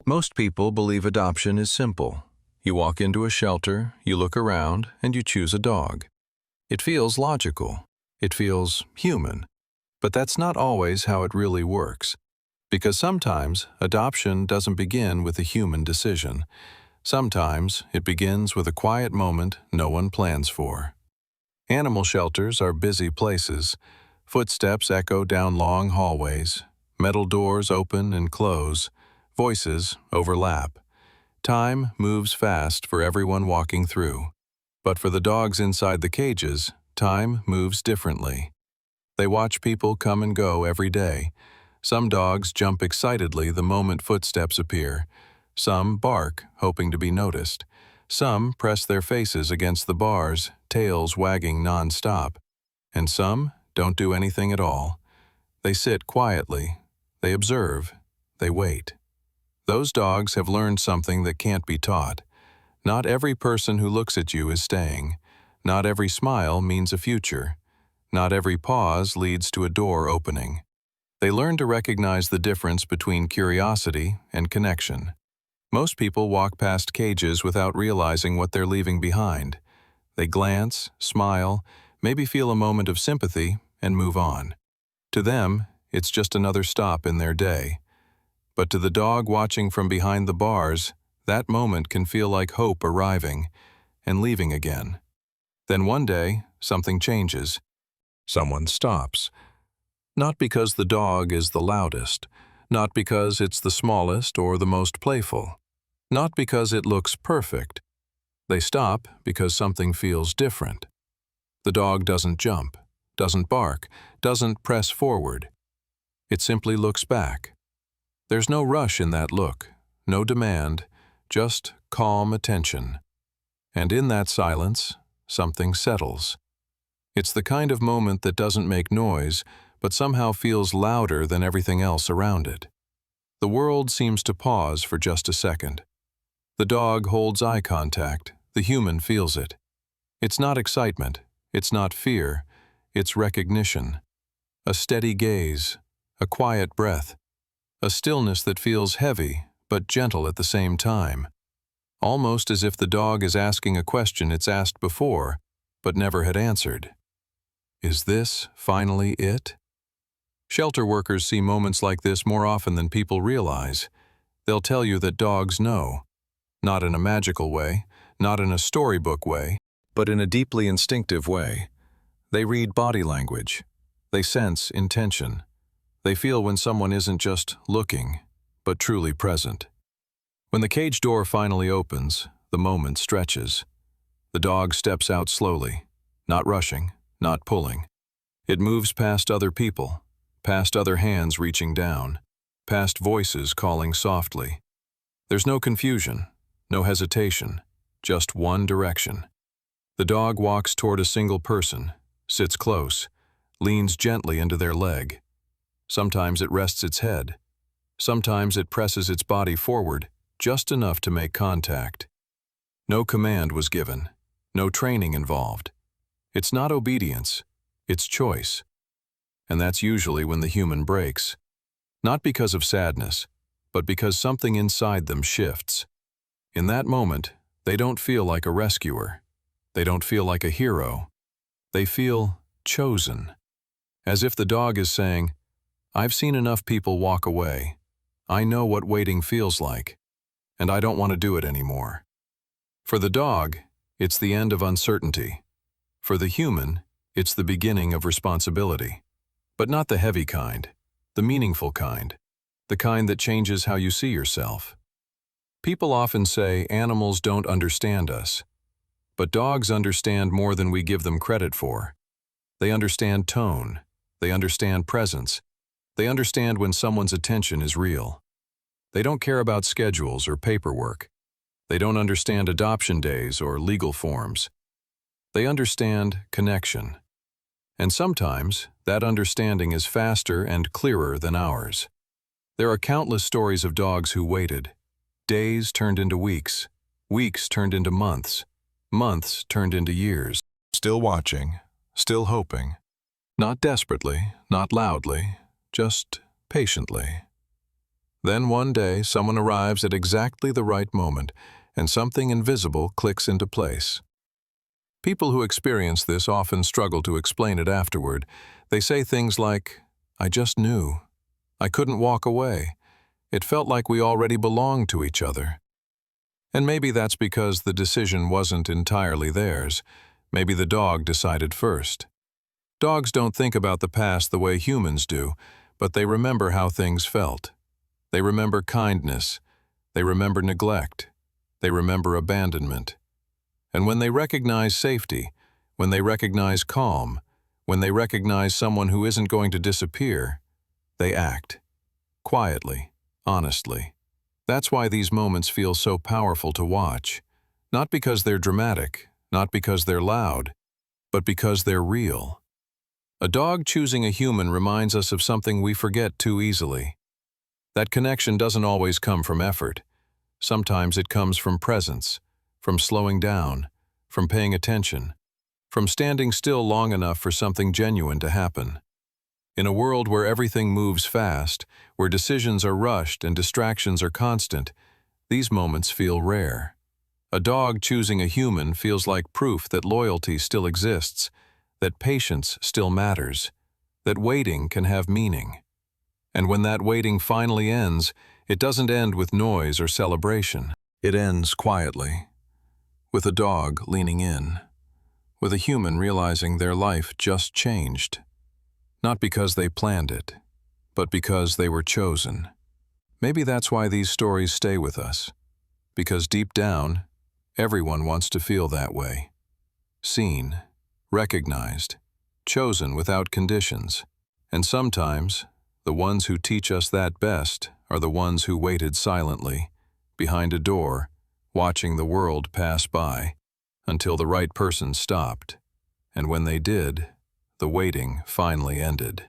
Most people believe adoption is simple. You walk into a shelter, you look around, and you choose a dog. It feels logical. It feels human. But that's not always how it really works. Because sometimes adoption doesn't begin with a human decision. Sometimes it begins with a quiet moment no one plans for. Animal shelters are busy places. Footsteps echo down long hallways. Metal doors open and close. Voices overlap. Time moves fast for everyone walking through. But for the dogs inside the cages, time moves differently. They watch people come and go every day. Some dogs jump excitedly the moment footsteps appear. Some bark, hoping to be noticed. Some press their faces against the bars, tails wagging non-stop. And some don't do anything at all. They sit quietly. They observe. They wait. Those dogs have learned something that can't be taught. Not every person who looks at you is staying. Not every smile means a future. Not every pause leads to a door opening. They learn to recognize the difference between curiosity and connection. Most people walk past cages without realizing what they're leaving behind. They glance, smile, maybe feel a moment of sympathy, and move on. To them, it's just another stop in their day. But to the dog watching from behind the bars, that moment can feel like hope arriving and leaving again. Then one day, something changes. Someone stops. Not because the dog is the loudest, not because it's the smallest or the most playful, not because it looks perfect. They stop because something feels different. The dog doesn't jump, doesn't bark, doesn't press forward. It simply looks back. There's no rush in that look, no demand, just calm attention. And in that silence, something settles. It's the kind of moment that doesn't make noise, but somehow feels louder than everything else around it. The world seems to pause for just a second. The dog holds eye contact, the human feels it. It's not excitement, it's not fear, it's recognition. A steady gaze, a quiet breath, a stillness that feels heavy but gentle at the same time. Almost as if the dog is asking a question it's asked before, but never had answered. Is this finally it? Shelter workers see moments like this more often than people realize. They'll tell you that dogs know. Not in a magical way, not in a storybook way, but in a deeply instinctive way. They read body language. They sense intention. They feel when someone isn't just looking, but truly present. When the cage door finally opens, the moment stretches. The dog steps out slowly, not rushing, not pulling. It moves past other people, past other hands reaching down, past voices calling softly. There's no confusion, no hesitation, just one direction. The dog walks toward a single person, sits close, leans gently into their leg. Sometimes it rests its head. Sometimes it presses its body forward, just enough to make contact. No command was given, no training involved. It's not obedience, it's choice. And that's usually when the human breaks. Not because of sadness, but because something inside them shifts. In that moment, they don't feel like a rescuer. They don't feel like a hero. They feel chosen. As if the dog is saying, I've seen enough people walk away. I know what waiting feels like, and I don't want to do it anymore. For the dog, it's the end of uncertainty. For the human, it's the beginning of responsibility. But not the heavy kind, the meaningful kind, the kind that changes how you see yourself. People often say animals don't understand us, but dogs understand more than we give them credit for. They understand tone, they understand presence, they understand when someone's attention is real. They don't care about schedules or paperwork. They don't understand adoption days or legal forms. They understand connection. And sometimes that understanding is faster and clearer than ours. There are countless stories of dogs who waited. Days turned into weeks, weeks turned into months, months turned into years. Still watching, still hoping. Not desperately, not loudly, just patiently. Then one day, someone arrives at exactly the right moment, and something invisible clicks into place. People who experience this often struggle to explain it afterward. They say things like, "I just knew. I couldn't walk away. It felt like we already belonged to each other." And maybe that's because the decision wasn't entirely theirs. Maybe the dog decided first. Dogs don't think about the past the way humans do, but they remember how things felt. They remember kindness. They remember neglect. They remember abandonment. And when they recognize safety, when they recognize calm, when they recognize someone who isn't going to disappear, they act. Quietly, honestly. That's why these moments feel so powerful to watch. Not because they're dramatic, not because they're loud, but because they're real. A dog choosing a human reminds us of something we forget too easily. That connection doesn't always come from effort. Sometimes it comes from presence, from slowing down, from paying attention, from standing still long enough for something genuine to happen. In a world where everything moves fast, where decisions are rushed and distractions are constant, these moments feel rare. A dog choosing a human feels like proof that loyalty still exists, that patience still matters, that waiting can have meaning. And when that waiting finally ends, it doesn't end with noise or celebration. It ends quietly, with a dog leaning in, with a human realizing their life just changed. Not because they planned it, but because they were chosen. Maybe that's why these stories stay with us. Because deep down, everyone wants to feel that way. Seen, recognized, chosen without conditions. And sometimes, the ones who teach us that best are the ones who waited silently, behind a door, watching the world pass by, until the right person stopped. And when they did, the waiting finally ended.